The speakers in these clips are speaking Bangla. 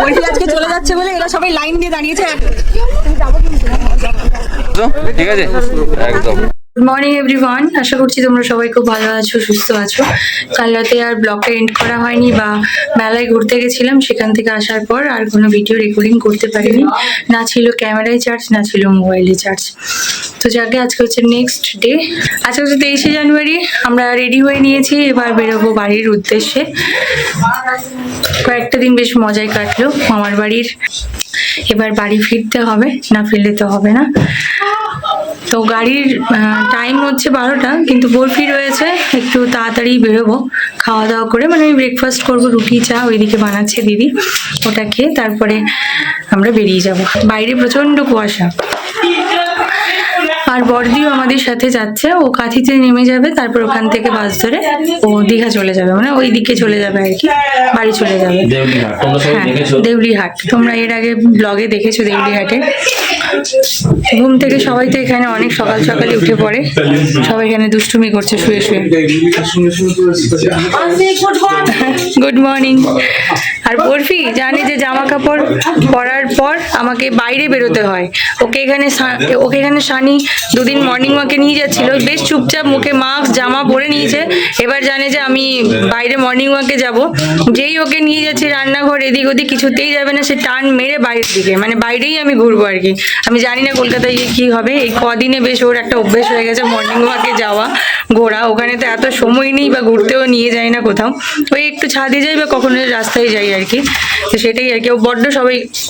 বলছি আজকে চলে যাচ্ছে বলে এরা সবাই লাইন দিয়ে দাঁড়িয়েছে। ঠিক আছে একদম। গুড মর্নিং এভরিওয়ান, আশা করছি তোমরা সবাই খুব ভালো আছো, সুস্থ আছো। কাল রাতে আর ব্লগটা এন্ড করা হয়নি, বা মেলায় ঘুরতে গেছিলাম, সেখান থেকে আসার পর আর কোনো ভিডিও রেকর্ডিং করতে পারিনি। না ছিল ক্যামেরায় চার্জ, না ছিল মোবাইলে চার্জ। তো যাকে আজকে হচ্ছে নেক্সট ডে, আজকে হচ্ছে 23শে জানুয়ারি। আমরা রেডি হয়ে নিয়েছি, এবার বেরোবো বাড়ির উদ্দেশ্যে। কয়েকটা দিন বেশ মজায় কাটলো মামার বাড়ির, এবার বাড়ি ফিরতে হবে, না ফিরলে তো হবে না। তো গাড়ির টাইম হচ্ছে 12টা, কিন্তু বরফি রয়েছে, একটু তাড়াতাড়ি বেরোবো খাওয়া দাওয়া করে। মানে আমি ব্রেকফাস্ট করবো, রুটি চা ওইদিকে বানাচ্ছে দিদি, ওটা খেয়ে তারপরে আমরা বেরিয়ে যাব। বাইরে প্রচণ্ড কুয়াশা, আর বড়দিও আমাদের সাথে যাচ্ছে। ও কাঁথিতে নেমে যাবে, তারপর ওখান থেকে বাস ধরে ও দীঘা চলে যাবে, মানে ওই দিকে চলে যাবে আর কি, বাড়ি চলে যাবে। হ্যাঁ, দেউলিহাট, তোমরা এর আগে ব্লগে দেখেছো দেউলিহাটে। ঘুম থেকে সবাই তো এখানে অনেক সকাল সকালে উঠে পড়ে, সবাই এখানে দুষ্টুমি করছে শুয়ে শুয়ে। Good morning. আর বরফি জানে যে জামা কাপড় পরার পর আমাকে বাইরে বেরোতে হয়। ওকে এখানে সানি দুদিন মর্নিং ওয়াকে নিয়ে যাচ্ছিল, বেশ চুপচাপ মুখে মাস্ক জামা পরে নিয়েছে। এবার জানে যে আমি বাইরে মর্নিং ওয়াকে যাব, যেই ওকে নিয়ে যাচ্ছি রান্নাঘর এদিক ওদিক কিছুতেই যাবে না, সে টান মেরে বাইরের দিকে, মানে বাইরেই আমি ঘুরবো আর কি। আমি জানি না কলকাতায় গিয়ে কী হবে। এই কদিনে বেশ ওর একটা অভ্যেস হয়ে গেছে মর্নিং ওয়াকে যাওয়া ঘোরা। ওখানে তো এত সময় নেই, বা ঘুরতেও নিয়ে যায় না কোথাও, ওই একটু ছাদে যাই বা কখনো রাস্তায় যাই আর কি। তো সেটাই আর কি, ও বড্ড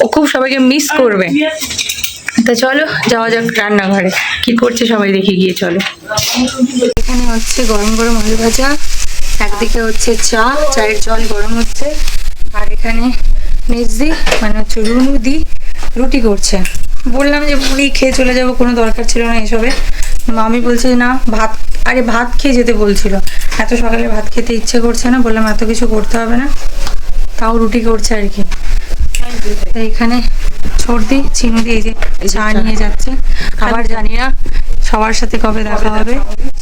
ও খুব সবাইকে মিস করবে। তা চলো যাওয়া যাক রান্নাঘরে, কি করছে সবাই দেখে গিয়ে চলো। এখানে হচ্ছে গরম গরম আলু ভাজা, একদিকে হচ্ছে চায়ের জল গরম হচ্ছে, আর এখানে মেজদি মানে হচ্ছে রুনুদি রুটি করছে। বললাম যে পুরি খেয়ে চলে যাবো, কোনো দরকার ছিল না এসবে। মামি বলছে না ভাত খেয়ে যেতে বলছিল, এত সকালে ভাত খেতে ইচ্ছে করছে না। বললাম এত কিছু করতে হবে না, তাও রুটি করছে আর কি। এখানে সর্দি চিনুদি এই যে চা নিয়ে যাচ্ছে। আবার জানি না সবার সাথে কবে দেখা হবে,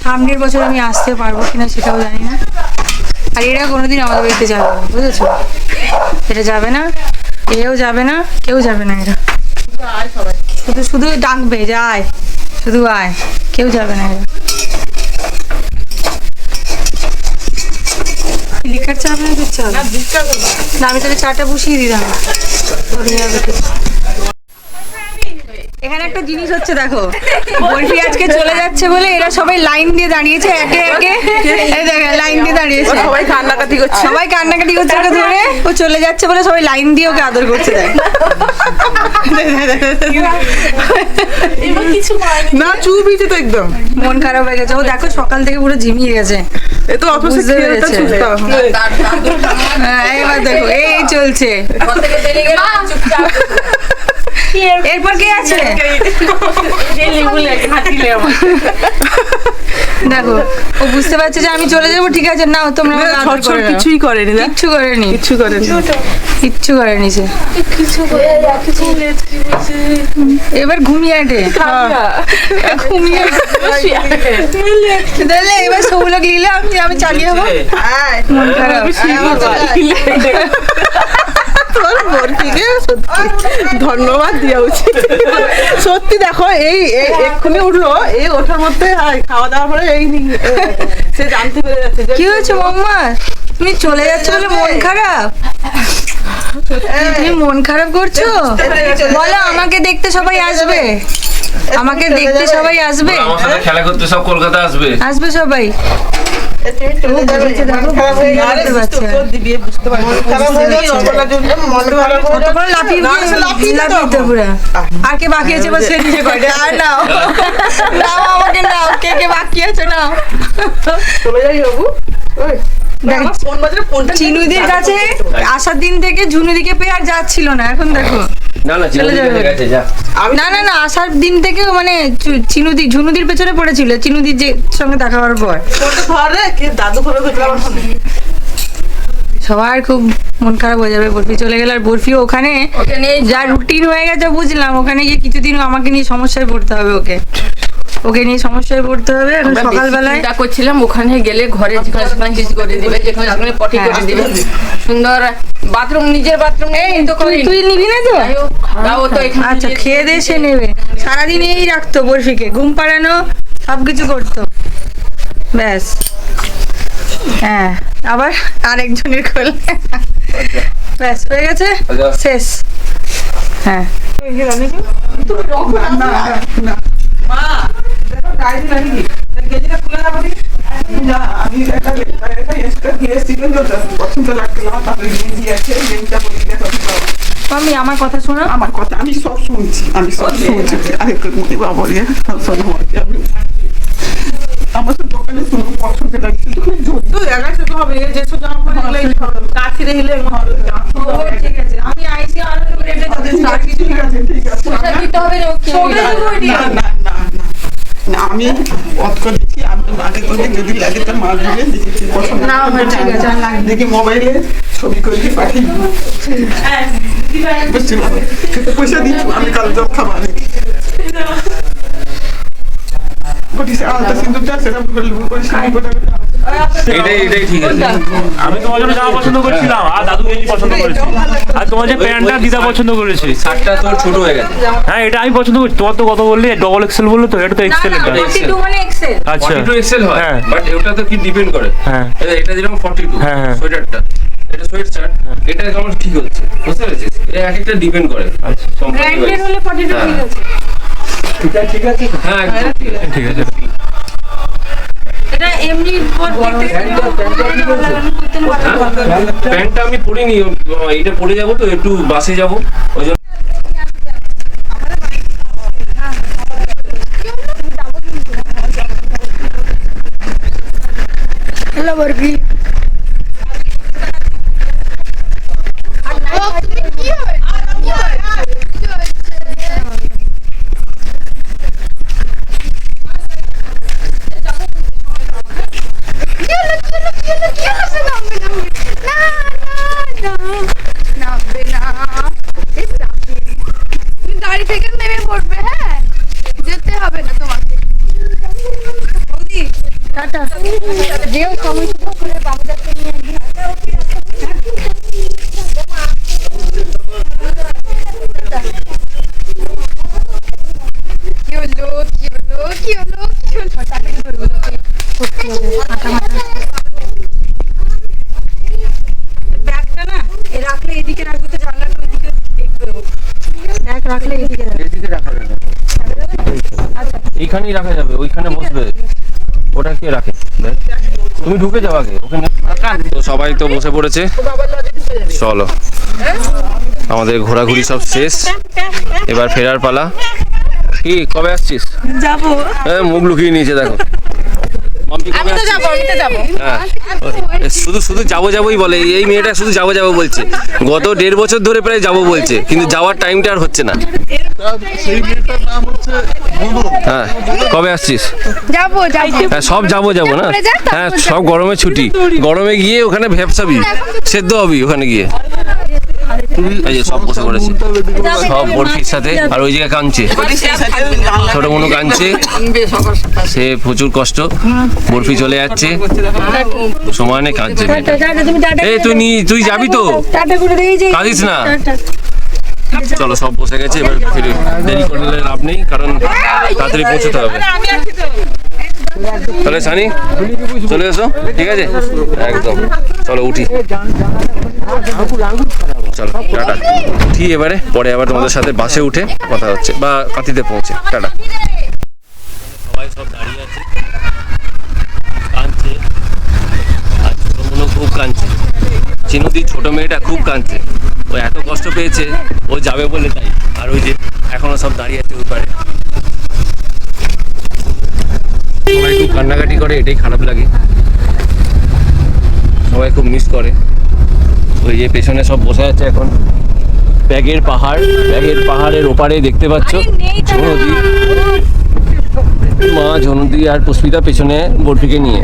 সামনের বছর আমি আসতে পারবো কিনা সেটাও জানি না। আর এরা কোনোদিন আমাদের বাড়িতে যাবে না, বুঝেছো? এটা যাবে না, এও যাবে না, কেউ যাবে না। এরা শুধু ডাকবে যায়, শুধু আয়, কেউ যাবে না। এরা লিকার চা আপনার দুধ চা? না, আমি তাহলে চাটা বসিয়ে দিলাম। এখানে একটা জিনিস হচ্ছে দেখো, বরফি আজকে চলে যাচ্ছে বলে এরা সবাই লাইন দিয়ে দাঁড়িয়েছে, একে একে এই দেখো লাইন দিয়ে দাঁড়িয়েছে, সবাই কান্নাকাটি করছে ওকে ধরে। ও চলে যাচ্ছে বলে সবাই লাইন দিয়ে ওকে আদর করছে। না চুপ হয়েছে তো, একদম মন খারাপ হয়ে গেছে। ও দেখো সকাল থেকে পুরো ঝিমিয়ে গেছে। এবার দেখো এই চলছে। এরপর কে আছে দেখো, ও বুঝতে পারছে যে আমি চলে যাবো, ঠিক আছে না তোমরা কিছুই করেনি, কিচ্ছু করেনি সে। এবার ঘুমিয়ে আটে, এবার সবগুলো গিলে আমি চালিয়ে যাবো। মন খারাপ, ধন্যবাদ দেওয়া উচিত সত্যি। দেখো এই এক্ষুনি উঠলো, এই ওঠার মধ্যে খাওয়া দাওয়ার পরে এই সে জানতে পেরে যাচ্ছে। কি হয়েছে মাম্মা, তুমি চলে যাচ্ছ বলে মন খারাপ? তুমি মন খারাপ করছো? বলো আমাকে দেখতে সবাই আসবে, আমাকে দেখতে সবাই আসবে, আমার সাথে খেলা করতে সব কলকাতা আসবে সবাই। আর কে বাকি আছে বসে নিজে করে, আর নাও আমাকে নাও, কে বাকি আছে নাও। চলে যাই বাবু। চিনুদির কাছে আসার দিন থেকে ঝুনুদিকে পেয়ে আর যাচ্ছিল না, এখন দেখো না আসার দিন থেকে মানে ঝুনুদির পেছনে পড়েছিল, চিনুদির যে সঙ্গে দেখা হওয়ার পর। সবার খুব মন খারাপ হয়ে যাবে বরফি চলে গেলে। আর বরফি ওখানে যা রুটিন হয়ে গেছে বুঝলাম, ওখানে গিয়ে কিছুদিন আমাকে নিয়ে সমস্যায় পড়তে হবে ওকে। ওকে নিয়ে সমস্যায় পড়তে হবে এখন সকালবেলায়। চিন্তা করছিলাম ওখানে গেলে ঘরে যেখানে সেখানে কিছু করে দিবে, যেখানে সেখানে পটি করে দিবে, সুন্দর বাথরুম, নিজের বাথরুম তো করে। তুই নিবি না তো? তাও তো এখানে আচ্ছা, খেয়ে দিয়ে সে নেবে। সারাদিন এই রাখতো বরফিকে, ঘুম পাড়ানো, সবকিছু করতো, ব্যাস। হ্যাঁ, আবার আরেকজনের খোল, ব্যাস হয়ে গেছে, শেষ। হ্যাঁ, মা দেখো ডায়েরি লাগি গেজিটা খুলে না পারি না। আমি একটা এক্সট্রা দিয়ে এসেছিলাম তো পছন্দ লাগছিল না, তারপরে গেজি আছে, গেজিটা বলি দেখো। মাম্মি আমার কথা শোনো। আমার কথা আমি সব শুনছি, আমি সব শুনছি। আরে বাবা রে, শোনো আমি আমার তো দোকানে শুনো পছন্দ লাগছে তো এগাছে তো হবে যে সব জামা পরে গেলে কাছে রইলে ঠিক আছে, আমি আইসি আর রেটে ঠিক আছে ঠিক আছে পয়সা দিতে হবে না ওকে। না না না না আমি অত করে দিচ্ছি। আমি আগে তো যদি লাগে তো মা দিলে দেখি পছন্দ না হয় ঠিক আছে, আর লাগবে দেখি মোবাইলে ছবি করে পাঠিয়ে বুঝছি পয়সা দিচ্ছি আমি কাল জব খাবার এটাই ঠিক আছে। আমি তোমার জন্য জামা পছন্দ করছিলাম আর দাদু গেঞ্জি পছন্দ করেছি, আর তোমার যে প্যান্টটা দিদা পছন্দ করেছে। শার্টটা তোর ছোট হয়ে গেছে। হ্যাঁ, এটা আমি পছন্দ করছি। তোমার তো কত বললে, ডবল এক্সেল বললে তো, এটা তো এক্সেল। এটা 42 মানে এক্সেল। আচ্ছা, 42 এক্সেল হয়, হ্যাঁ। বাট ওটা তো কি ডিপেন্ড করে। হ্যাঁ। এটা যেরকম 42 হ্যাঁ, হ্যাঁ। সোয়েটারটা, এটা সোয়েট শার্ট, এটা আমার ঠিক হচ্ছে, বুঝতে পেরেছিস? এটা এক একটা ডিপেন্ড করে। আচ্ছা, ব্র্যান্ডেড হলে 42 ঠিক আছে। ঠিক আছে, হ্যাঁ একদম ঠিক আছে। ঠিক আছে। এটা এমনি প্যান্টটা আমি পরিনি, এটা পরে যাবো তো, একটু বাসে যাবো, ওই জন্য। হ্যালো বরফি। গাড়ি থেকে নেমে পড়বে। হ্যাঁ, যেতে হবে না তোমাকে। টাটা। যেও সমস্যা করে বাবুদাকে নিয়ে কি হলো কি হলো কি হলো কি হলো ব্যাগটা না এ রাখলে এদিকে রাখবে তো, জানলাটা ওইদিকে দেখবে ও। ব্যাগ রাখলে এদিকে রাখবে। এদিকে রাখা যাবে, এইখানেই রাখা যাবে, ওইখানে বসবে। ওটা কে রাখে? তুমি ঢুকে যাও আগে ওখানে। তো সবাই তো বসে পড়েছে, চলো আমাদের ঘোরাঘুরি সব শেষ, এবার ফেরার পালা। কি কবে আসছিস? যাবো। মুখ লুকিয়ে নিয়েছে দেখো। মাম্পি কবে আসছিস? হ্যাঁ, শুধু শুধু যাবো যাবোই বলে, এই মেয়েটা শুধু যাবো যাবো বলছে। গত 1.5 বছর ধরে প্রায় যাবো বলছে, কিন্তু যাওয়ার টাইমটা আর হচ্ছে না। হ্যাঁ, কবে আসছিস? যাবো যাবো। হ্যাঁ, সব যাবো যাবো না। হ্যাঁ, সব গরমে ছুটি, গরমে গিয়ে ওখানে ভ্যাপসাবি, সেদ্ধ হবি ওখানে গিয়ে। এই যে সব বসে পড়েছে, সব বরফির সাথে। আর ওই জায়গায় কাঁদছে, ছোট মনু কাঁদছে, সে প্রচুর কষ্ট। বরফি চলে যাচ্ছে, সমানে কাঁদছে। এই তুই যাবি তো, টাটা করে দিয়ে যাই। কাঁদিস না। চলো সব বসে গেছে, এবার ফিরে দেরি করলে লাভ নেই, কারণ তাড়াতাড়ি পৌঁছতে হবে। তাহলে সানি চলে এসো, ঠিক আছে একদম। চলো উঠি, চলো টাটা। উঠি এবারে, পরে আবার তোমাদের সাথে বাসে উঠে কথা হচ্ছে, বা কাঁথিতে পৌঁছে। টাটা। সবাই সব দাঁড়িয়ে আছে, কাঁদছে, আর ছোট মনে খুব কাঁদছে। চিনুদির ছোট মেয়েটা খুব কাঁদছে, ও এত কষ্ট পেয়েছে, ও যাবে বলে তাই। আর ওই যে এখনো সব দাঁড়িয়ে আছে ওই পারে, সবাই খুব কান্নাকাটি করে, এটাই খারাপ লাগে। সবাই খুব মিস করে। ওই যে পেছনে সব বসে আছে এখন, ব্যাগের পাহাড়ের ওপারে দেখতে পাচ্ছ ঝনদি, মা ঝনদি আর পুষ্পিতা পেছনে বরফিকে নিয়ে।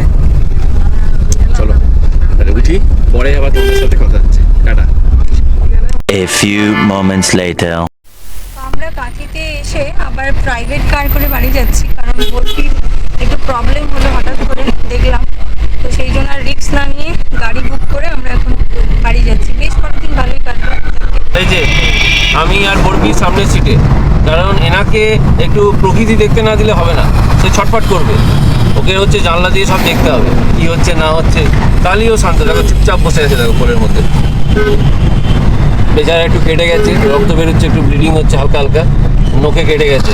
চলো তাহলে উঠি, পরে আবার তোমাদের সাথে কথা হচ্ছে। Tata. A few moments later. আমরা কাঁথিতে এসে এসে আবার প্রাইভেট কার করে বাড়ি যাচ্ছি, কারণ বলছির একটু প্রবলেম হলো হঠাৎ করে দেখলাম, তো সেই জন্য আর রিস্ক না নিয়ে গাড়ি বুক করে আমরা এখন বাড়ি যাচ্ছি। বেশ কয়েকদিন ভালোই কাটলো। এই যে আমি আর বর্বি সামনের সিটে, কারণ এনাকে একটু প্রকৃতি দেখতে না দিলে হবে না, সে ছটফট করবে। ওকে হচ্ছে জানলা দিয়ে সব দেখতে হবে কি হচ্ছে না হচ্ছে, তাহলেও শান্ত। দেখো চুপচাপ বসে আছে, দেখো কোলের মধ্যে। বেচারা একটু কেটে গেছে, রক্ত বেরোচ্ছে, একটু ব্লিডিং হচ্ছে হালকা হালকা, নোকে কেটে গেছে,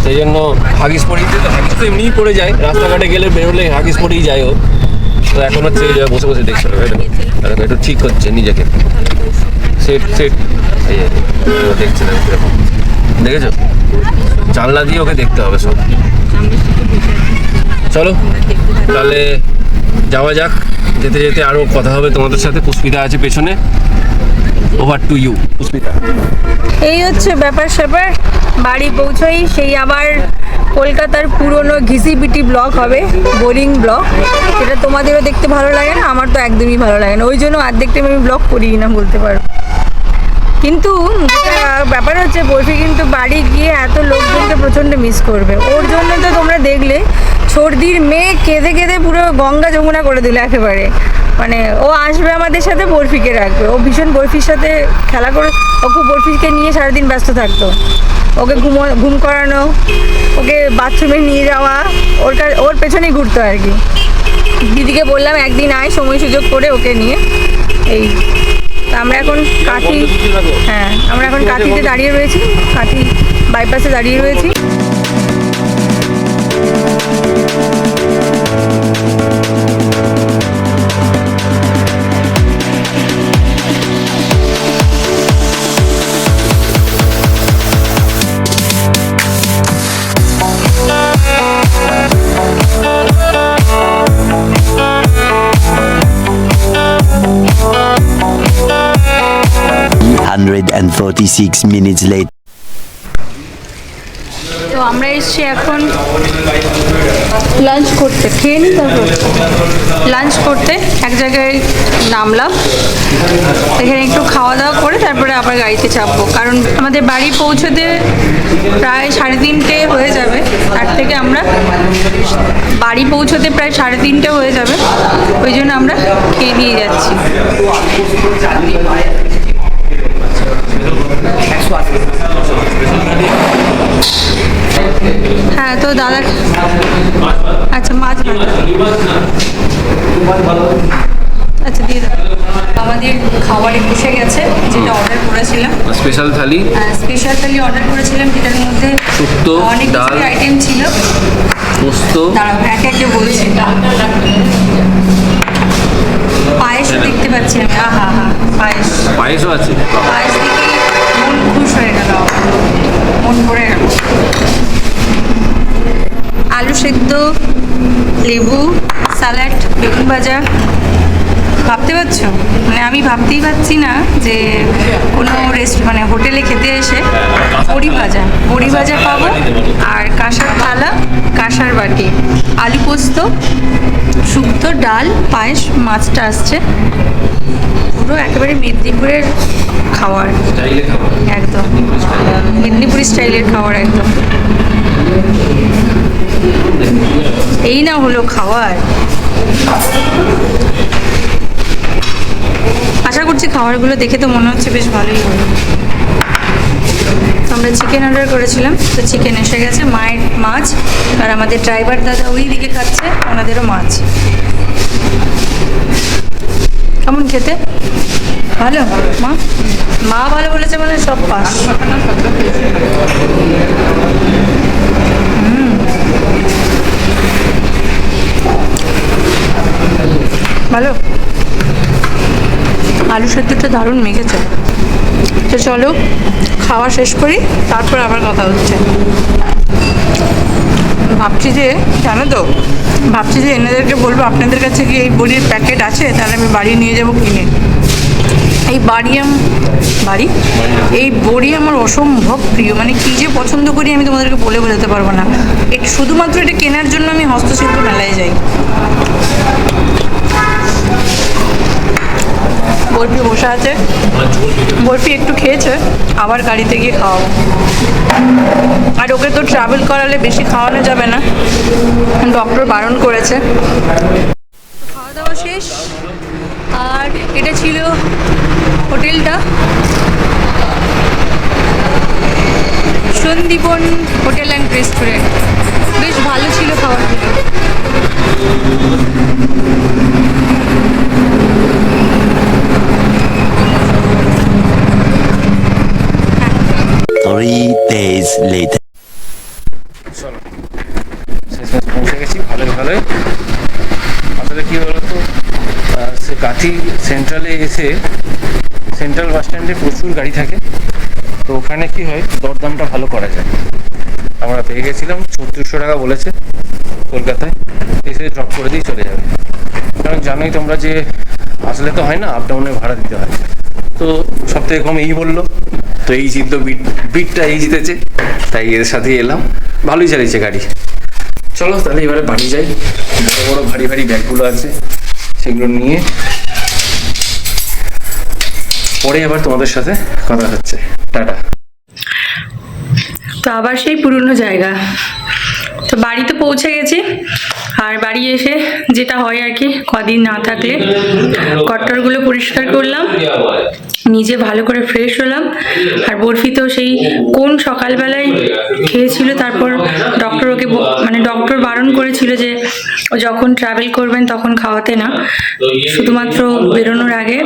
সেই জন্য হাগিস পরিয়ে দিতে। হাগিস তো এমনিই পড়ে যায়, রাস্তাঘাটে গেলে বেরোলে হাগিস পরেই যায় ও। তো এখন হচ্ছে এই জায়গায় বসে বসে দেখতে হবে, দেখো একটু ঠিক হচ্ছে নিজেকে, সেট সেট এই ও দেখছে, দেখো এরকম দেখেছো, জানলা দিয়ে ওকে দেখতে হবে সব। চলো তাহলে যাওয়া যাক, যেতে যেতে আরও কথা হবে তোমাদের সাথে। পুষ্পিতা আছে পেছনে, ওভার টু ইউ পুষ্পিতা। এই হচ্ছে ব্যাপার স্যাপার, বাড়ি পৌঁছোই সেই আবার কলকাতার পুরনো ঘিসিপিটি ব্লগ হবে, বোরিং ব্লগ। সেটা তোমাদেরও দেখতে ভালো লাগে না, আমার তো একদমই ভালো লাগে না, ওই জন্য অর্ধেকটা আমি ব্লগ করি না বলতে পারো। কিন্তু যেটা ব্যাপার হচ্ছে, বরফি কিন্তু বাড়ি গিয়ে এত লোকজনকে প্রচণ্ড মিস করবে। ওর জন্য তো তোমরা দেখলে সর্দির মেয়ে কেঁদে কেঁদে পুরো গঙ্গা যমুনা করে দিল একেবারে। মানে ও আসবে আমাদের সাথে, বরফিকে রাখবে, ও ভীষণ বরফির সাথে খেলা করে, ও খুব বরফিকে নিয়ে সারাদিন ব্যস্ত থাকতো। ওকে ঘুম করানো, ওকে বাথরুমে নিয়ে যাওয়া, ওর পেছনেই ঘুরতো আর কি। দিদিকে বললাম একদিন আয় সময় সুযোগ করে ওকে নিয়ে। এই তা আমরা এখন কাঠি, হ্যাঁ আমরা এখন কাঠিতে দাঁড়িয়ে রয়েছি, কাঠি বাইপাসে দাঁড়িয়ে রয়েছি। And 46 minutes later. তো আমরা এসছি এখন লাঞ্চ করতে, খেয়ে নিই তারপর লাঞ্চ করতে এক জায়গায় নামলাম। এখানে একটু খাওয়া দাওয়া করে তারপরে আবার গাড়িতে চাপবো, কারণ আমাদের বাড়ি পৌঁছতে প্রায় 3:30 হয়ে যাবে। তার থেকে আমরা বাড়ি পৌঁছতে প্রায় 3:30 হয়ে যাবে, ওই জন্য আমরা খেয়ে নিয়ে যাচ্ছি। হ্যাঁ তো দাদা, আচ্ছা মাছ আচ্ছা দিয়ে দাও। আমাদের খাবারে বসে গেছে, যেটা অর্ডার করেছিলাম স্পেশাল থালি, স্পেশাল থালি অর্ডার করেছিলাম, যেটার মধ্যে শুক্তো, অনেক কিছু ডাল, আইটেম ছিল। পোস্ত, দাঁড়াও এক একে বলছি। পায়েস দেখতে পাচ্ছি আমি, আহা হা পায়েস, পায়েসও আছে। পায়েস দেখে মন খুশ হয়ে গেল, মন ভরে গেল। আলু সেদ্ধ, লেবু, স্যালাড, বেগুন ভাজা। ভাবতে পারছো, মানে আমি ভাবতেই পারছি না যে কোনো মানে হোটেলে খেতে এসে বড়ি ভাজা পাবো, আর কাঁসার থালা, কাঁসার বাটি, আলু পোস্ত, শুক্তো, ডাল, পায়েস, মাছটা আসছে। পুরো একেবারে মেদিনীপুরের খাবার, একদম মেদিনীপুরি স্টাইলের খাবার একদম। এই না হলো খাবার। আশা করছি খাবারগুলো দেখে তো মনে হচ্ছে বেশ ভালোই হবে। তো আমরা চিকেন অর্ডার করেছিলাম, তো চিকেন এসে গেছে, মায়ের মাছ, আর আমাদের ড্রাইভার দাদা ওই দিকে খাচ্ছে, ওনাদেরও মাছ। কেমন খেতে? ভালো মা, মা ভালো বলেছে মানে সব পাস। ভালো, আলু সেদ্ধটা দারুণ মেখেছে। তো চলো খাওয়া শেষ করি, তারপর আবার কথা হচ্ছে। ভাবছি যে জানো তো, ভাবছি যে এনাদেরকে বলবো আপনাদের কাছে কি এই বড়ির প্যাকেট আছে, তাহলে আমি বাড়ি নিয়ে যাব কিনে। এই এই বড়ি আমার অসম্ভব প্রিয়, মানে কী যে পছন্দ করি আমি তোমাদেরকে বলে বোঝাতে পারবো না। শুধুমাত্র এটা কেনার জন্য আমি হস্তশিল্প মেলায় যাই। বরফি বসে আছে, বরফি একটু খেয়েছে, আবার গাড়িতে গিয়ে খাওয়াবো। আর ওকে তো ট্রাভেল করালে বেশি খাওয়ানো যাবে না, ডক্টর বারণ করেছে। খাওয়া দাওয়া শেষ, আর এটা ছিল হোটেলটা, সন্দীপন হোটেল অ্যান্ড রেস্টুরেন্ট। বেশ ভালো ছিল খাবারগুলো। 3 days later. চলো শেষমেশ পৌঁছে গেছি ভালোই ভালোই। আসলে কী বলো তো, সে কাঠি সেন্ট্রালে এসে সেন্ট্রাল বাস স্ট্যান্ডে প্রচুর গাড়ি থাকে, তো ওখানে কি হয় দরদামটা ভালো করা যায়। আমরা পেয়ে গেছিলাম ৩৪০০ টাকা বলেছে কলকাতায়, এসে ড্রপ করে দিয়ে চলে যাবে। কারণ জানোই তোমরা যে আসলে তো হয় না, আপ ডাউনে ভাড়া দিতে হয়, তো সব থেকে কম এই বললো, তো এই জিতলো, বিটটা এই জিতেছে, তাই এর সাথেই এলাম। ভালোই চালিয়েছে গাড়ি। চলো তাহলে এবারে বাড়ি যাই, বড় বড় ভারী ভারী ব্যাগগুলো আছে সেগুলো নিয়ে পরে আবার তোমাদের সাথে কথা হচ্ছে। টাটা। তো আবার সেই পুরনো জায়গা, তো বাড়িতে পৌঁছে গেছি। আর বাড়ি এসে যেটা হয় আর কি, কদিন না থাকলে কট্টরগুলো পরিষ্কার করলাম, নিজে ভালো করে ফ্রেশ হলাম। আর বরফি তো সেই কোন সকালবেলায় খেয়েছিল, তারপর ডক্টর ওকে মানে ডক্টর বারণ করেছিল যে যখন ট্রাভেল করবেন তখন খাওয়াতে না, শুধুমাত্র বেরোনোর আগে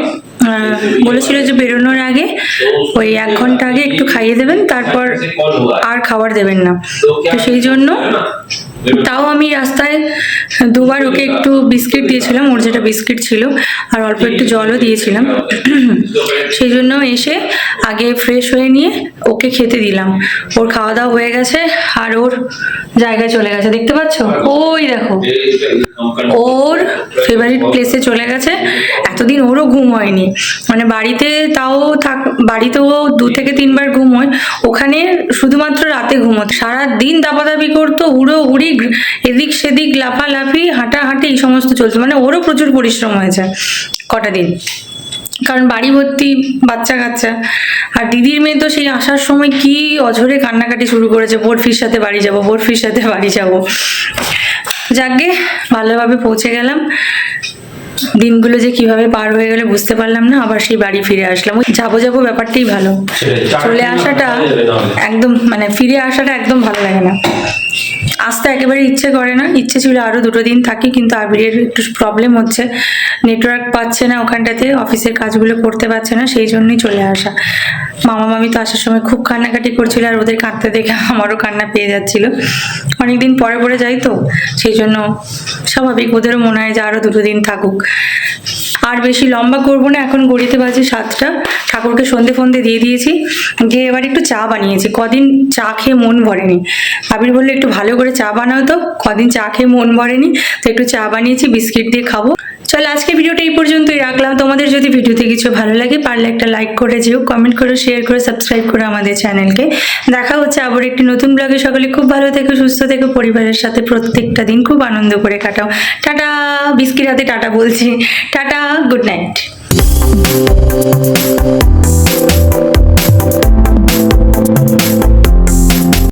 বলেছিল যে বেরোনোর আগে ওই 1 ঘন্টা আগে একটু খাইয়ে দেবেন, তারপর আর খাবার দেবেন না। তো সেই জন্য তাও আমি রাস্তায় দুবার ওকে একটু বিস্কিট দিয়েছিলাম, ওর যেটা বিস্কিট ছিল, আর অল্প একটু জলও দিয়েছিলাম। সেই জন্য এসে আগে ফ্রেশ হয়ে নিয়ে ওকে খেতে দিলাম। ওর খাওয়া দাওয়া হয়ে গেছে আর ওর জায়গায় চলে গেছে, দেখতে পাচ্ছ, ওই দেখো ওর ফেভারিট প্লেসে চলে গেছে। এতদিন ওরও ঘুম হয়নি, মানে বাড়িতে তাও বাড়িতেও 2 থেকে 3 বার ঘুম হয়, ওখানে শুধুমাত্র রাতে ঘুমোতো। সারাদিন দাপাদাপি করতো, উড়ি এদিক সেদিক লাফালাফি হাঁটাহাঁটি এই সমস্ত চলছে, মানে ওরও প্রচুর পরিশ্রম হয়েছে কটা দিন, কারণ বাড়ি ভর্তি বাচ্চা কাচ্চা। আর দিদির মেয়ে তো সেই আসার সময় কি অঝরে কান্নাকাটি শুরু করেছে, বরফির সাথে বাড়ি যাব, বরফির সাথে বাড়ি যাব। যাকগে ভালোভাবে পৌঁছে গেলাম। দিনগুলো যে কিভাবে পার হয়ে গেলে বুঝতে পারলাম না, আবার সেই বাড়ি ফিরে আসলাম। ওই যাবো ব্যাপারটাই ভালো, চলে আসাটা একদম মানে ফিরে আসাটা একদম ভালো লাগে না। আসতে একেবারে ইচ্ছে করে না, ইচ্ছে ছিল আরো 2 দিন থাকি, কিন্তু আবিরের একটু প্রবলেম হচ্ছে, নেটওয়ার্ক পাচ্ছে না ওখানটাতে, অফিসের কাজগুলো করতে পারছে না, সেই জন্যই চলে আসা। মামা মামি তো আসার সময় খুব কান্নাকাটি করছিল, আর ওদের কাঁদতে দেখে আমারও কান্না পেয়ে যাচ্ছিল। অনেকদিন পরে যাই তো, সেই জন্য স্বাভাবিক ওদেরও মনে হয় যে আরো 2 দিন থাকুক। আর বেশি লম্বা করবো না, এখন গড়িতে বাজে 7টা। ঠাকুরকে সন্ধে দিয়ে দিয়েছি, গিয়ে এবার একটু চা বানিয়েছি। কদিন চা খেয়ে মন ভরেনি, আবির বললো একটু ভালো করে চা বানাও, তো কদিন চা খেয়ে মন ভরেনি, তো একটু চা বানিয়েছি, বিস্কিট দিয়ে খাবো। চলো আজকে ভিডিওটা এই পর্যন্তই রাখলাম। তোমাদের যদি ভিডিওতে কিছু ভালো লাগে পারলে একটা লাইক করে যেও, কমেন্ট করো, শেয়ার করে সাবস্ক্রাইব করো আমাদের চ্যানেলকে। দেখা হচ্ছে আবার একটি নতুন ব্লগে। সকলে খুব ভালো থেকো, সুস্থ থেকো, পরিবারের সাথে প্রত্যেকটা দিন খুব আনন্দ করে কাটাও। টাটা, বিস্কিট হাতে টাটা বলছি, টাটা, গুড নাইট।